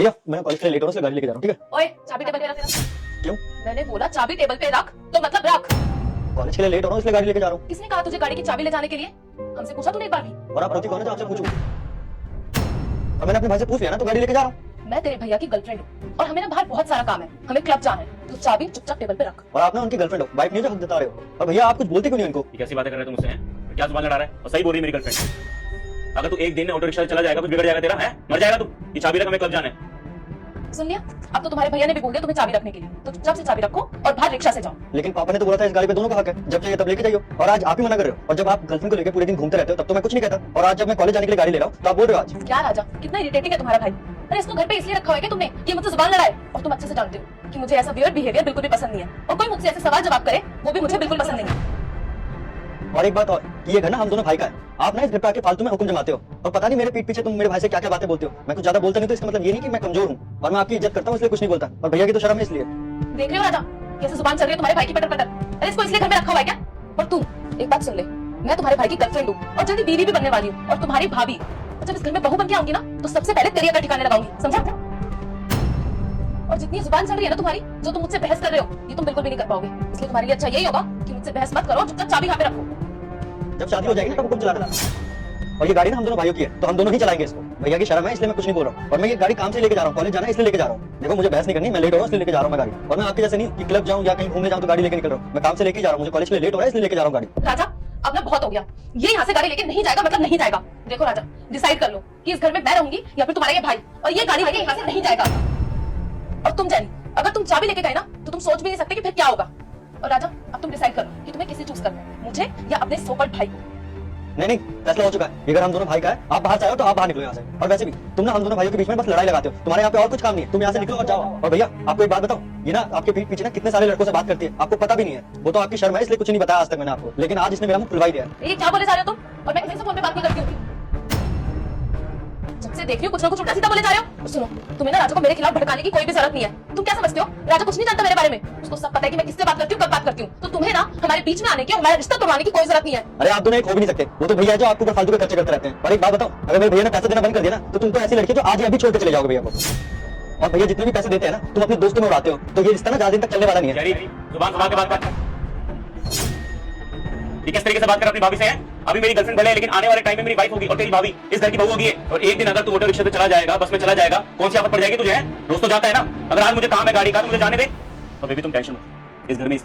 भैया मैं कॉलेज के लिए लेट हो रहा हूँ, इसलिए गाड़ी लेके जा रहा हूँ, ठीक है? ओए चाबी टेबल पे रख। क्यों? मैंने बोला चाबी टेबल पे रख, तो मतलब रख। कॉलेज के लिए लेट हो रहा हूँ, इसलिए गाड़ी लेके जा रहा हूँ। किसने कहा तुझे गाड़ी की चाबी ले जाने के लिए? हमसे पूछा तूने एक बार भी? और आप रोती कौन है जो आपसे पूछूं? और मैंने अपने भाई से पूछ लिया ना, तो गाड़ी लेके जा रहा हूँ। मैं तेरे भैया की गर्लफ्रेंड हूँ और हमें ना बाहर बहुत सारा काम है, हमें क्लब जाना है, तो चाबी चुपचाप टेबल पे रख। और आप ना उनकी गर्लफ्रेंड हो, वाइफ नहीं हो जो हक जता रहे हो। और भैया आप कुछ बोलते क्यों नहीं उनको? ये कैसी बातें कर रहे हो तुम मुझसे हैं? क्या जुबान लड़ा रहा है? और सही बोल रही है मेरी गर्लफ्रेंड। अगर तू एक दिन ऑटो रिक्शा से चला जाएगा कुछ बिगड़ जाएगा तेरा, है मर जाएगा तू। ये चाबी रख, हमें क्लब जाना है। सुन लिया? अब तो तुम्हारे भैया ने भी बोल दिया तुम्हें चाबी रखने के लिए, तो चुपचाप से चाबी रखो और बाहर रिक्शा से जाओ। लेकिन पापा ने तो बोला था इस गाड़ी पे दोनों का हक है, जब चाहिए तब लेके जाइयो। और आज आप ही मना कर रहे हो। और जब आप गर्लफ्रेंड को लेकर पूरे दिन घूमते रहते हो तब तो मैं कुछ नहीं कहता। और आज जब मैं कॉलेज जाने के लिए गाड़ी ले रहा हूँ तो आप बोल रहे हो आज। क्या राजा, कितना इरिटेटिंग है तुम्हारा भाई। अरे इसको घर पे इसलिए रखा हुआ है कि तुमने ये मुझसे जुबान लड़ाए, और तुम अच्छे से जानते हो कि मुझे ऐसा वियर्ड बिहेवियर बिल्कुल भी पसंद नहीं है, और कोई मुझसे ऐसे सवाल जवाब करे वो भी मुझे बिल्कुल पसंद नहीं है। और एक बात और, ये घर ना हम दोनों भाई का है। आप ना इस घर पे आके फालतू में हुक्म जमाते हो, और पता नहीं मेरे पीठ पीछे तुम मेरे भाई से क्या क्या बातें बोलते हो। मैं कुछ ज्यादा बोलता नहीं तो इसका मतलब ये नहीं कि मैं कमजोर हूँ, और मैं आपकी इज्जत करता हूँ इसलिए कुछ नहीं बोलता। और भैया की तो शर्म है इसलिए। देख रहे हो राजा कैसे जुबान चल रही है तुम्हारे भाई की पटर पटर। अरे इसको इसलिए घर में रखा हुआ है क्या? और तू एक बात सुन ले, मैं तुम्हारे भाई की गर्लफ्रेंड हूँ और जल्दी बीवी भी बनने वाली हूँ, और तुम्हारी भाभी। और जब इस घर में बहू बन के आऊंगी ना तो सबसे पहले तेरी अकल ठिकाने लगाऊंगी, समझा? और जितनी जुबान चल रही है ना तुम्हारी, जो तुम मुझसे बहस कर रहे हो, ये तुम बिल्कुल भी नहीं कर पाओगे। इसलिए तुम्हारे लिए अच्छा यही होगा कि मुझसे बहस मत करो, चुपचाप चाबी यहाँ पे रखो। जब शादी हो जाएगी ना तब हुक्म चला देना। और ये गाड़ी ना हम दोनों भाइयों की है, तो हम दोनों ही चलाएंगे इसको। भैया की शर्म है इसलिए मैं कुछ नहीं बोल रहा हूँ। और मैं ये गाड़ी काम से लेके जा रहा हूँ, कॉलेज जाना है इसलिए लेके जा रहा हूँ। देखो मुझे बहस नहीं करनी, मैं लेट हो रहा हूँ इसलिए लेके जा रहा हूँ मैं गाड़ी। और मैं आपके जैसे नहीं कि क्लब जाऊँ या कहीं घूमने जाऊँ तो गाड़ी लेके निकल रहा हूँ। मैं काम से लेके जा रहा हूँ, मुझे कॉलेज के लिए लेट हो रहा है इसलिए लेके जा रहा हूँ गाड़ी। राजा अब ना बहुत हो गया, ये यहाँ से गाड़ी लेके नहीं जाएगा मतलब नहीं जाएगा। देखो राजा, डिसाइड कर लो कि इस घर में मैं रहूंगी या फिर तुम्हारा ये भाई, और ये गाड़ी लेके यहाँ से नहीं जाएगा। और तुम जैनी, अगर तुम चाबी लेके गए ना तो तुम सोच भी नहीं सकते कि फिर क्या होगा। और राजा अब तुम डिसाइड करो कि तुम्हें किसे चूज करना है, मुझे या अपने सोकल्ड भाई को। नहीं फैसला हो चुका है। ये घर हम दोनों भाई का है, आप बाहर से आए हो तो आप बाहर निकलो यहाँ से। और वैसे भी तुम ना हम दोनों भाइयों के बीच में बस लड़ाई लगाते हो, तुम्हारे यहाँ पे और कुछ काम नहीं है। तुम यहाँ से निकलो और जाओ। और भैया आपको एक बात बताओ, ये ना आपके पीठ पीछे ना कितने सारे लड़कों से बात करती है, आपको पता भी नहीं है। वो तो आपकी शर्म है इसलिए कुछ नहीं बताया आज तक मैंने आपको, लेकिन आज इसने मेरा मुंह खुलवा ही दिया। ये क्या बोले जा रहे हो तुम? और मैं किसी से फोन पे बात नहीं करती हूँ, जब से देख रही हूँ कुछ ना कुछ उल्टा सीधा बोले जा रहे हो। सुनो, तुम्हें ना राजा को मेरे खिलाफ भड़काने की कोई भी जरूरत नहीं है। तुम क्या समझते हो राजा कुछ नहीं जानता मेरे बारे में? उसको सब पता है कि मैं किससे बात करती हूँ, कब बात करती हूँ। तो तुम्हें ना हमारे बीच में आने की और हमारा रिश्ता तोड़वाने की कोई जरूरत नहीं है। अरे आप दोनों एक हो भी नहीं सकते, वो तो भैया है जो आपके ऊपर फालतू के खर्चे करते रहते हैं। और एक बात बताओ, अगर मेरे भैया ने पैसे देना बंद कर दिया ना तो तुम तो ऐसी लड़की जो आज ही अभी छोड़ के चले जाओगे भैया को। और भैया जितने भी पैसे देते हैं ना तुम अपने दोस्तों में उड़ाते हो, तो ये रिश्ता ना ज्यादा दिन तक चलने वाला नहीं है। जुबान संभाल के बात कर। ये किस तरीके से बात कर अपनी भाभी से है? अभी मेरी गर्लफ्रेंड भले है लेकिन आने वाले टाइम में मेरी वाइफ होगी, और तेरी भाभी इस घर की बहू होगी। और एक दिन अगर तू ऑटो रिक्शा से चला जाएगा, बस में चला जाएगा, कौन सी आफत पड़ जाएगी तुझे? रोज तो जाता है ना। अगर आज मुझे काम है गाड़ी का तो मुझे जाने दे। तो बेबी तुम टेंशन मत, इस घर में इसकी